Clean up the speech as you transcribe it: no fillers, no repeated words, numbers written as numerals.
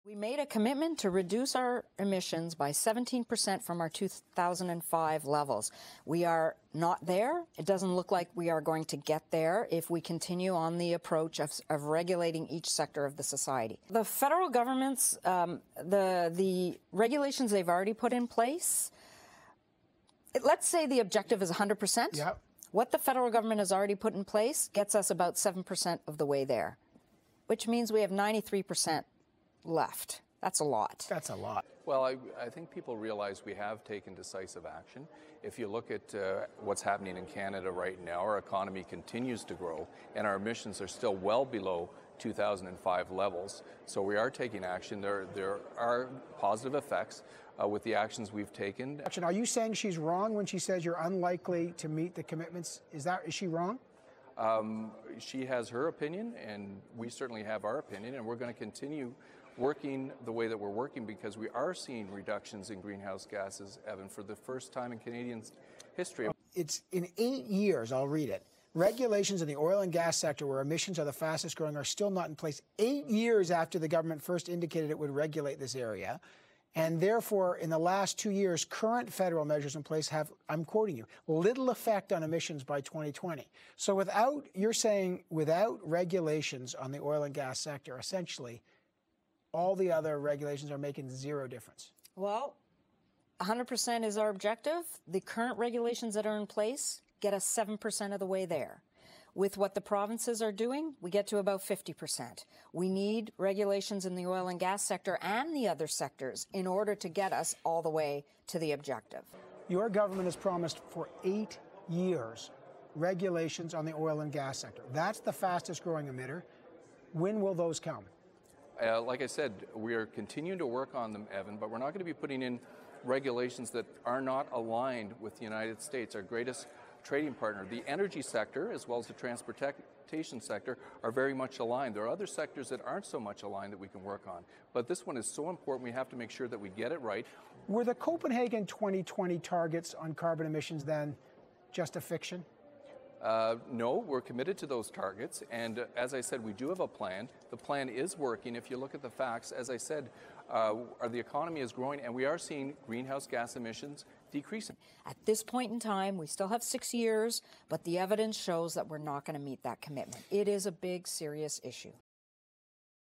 We made a commitment to reduce our emissions by 17% from our 2005 levels. We are not there. It doesn't look like we are going to get there if we continue on the approach of regulating each sector of the society. The federal government's, the regulations they've already put in place, let's say the objective is 100%. Yep. What the federal government has already put in place gets us about 7% of the way there, which means we have 93% left. That's a lot. That's a lot. Well, I think people realize we have taken decisive action. If you look at what's happening in Canada right now, our economy continues to grow and our emissions are still well below 2005 levels. So we are taking action. There are positive effects with the actions we've taken. Are you saying she's wrong when she says you're unlikely to meet the commitments? Is she wrong? She has her opinion, and we certainly have our opinion, and we're going to continue working the way that we're working because we are seeing reductions in greenhouse gases, Evan, for the first time in Canadian history. It's in 8 years, I'll read it. Regulations in the oil and gas sector where emissions are the fastest growing are still not in place 8 years after the government first indicated it would regulate this area. And therefore, in the last 2 years, current federal measures in place have, I'm quoting you, little effect on emissions by 2020. So you're saying without regulations on the oil and gas sector, essentially, all the other regulations are making zero difference. Well, 100% is our objective. The current regulations that are in place get us 7% of the way there. With what the provinces are doing, we get to about 50%. We need regulations in the oil and gas sector and the other sectors in order to get us all the way to the objective. Your government has promised for 8 years regulations on the oil and gas sector. That's the fastest growing emitter. When will those come? Like I said, we are continuing to work on them, Evan, but we're not going to be putting in regulations that are not aligned with the United States, our greatest trading partner. The energy sector, as well as the transportation sector, are very much aligned. There are other sectors that aren't so much aligned that we can work on. But this one is so important, we have to make sure that we get it right. Were the Copenhagen 2020 targets on carbon emissions then just a fiction? No, we're committed to those targets, and as I said, we do have a plan. The plan is working. If you look at the facts, as I said, the economy is growing, and we are seeing greenhouse gas emissions decreasing. At this point in time, we still have 6 years, but the evidence shows that we're not going to meet that commitment. It is a big, serious issue.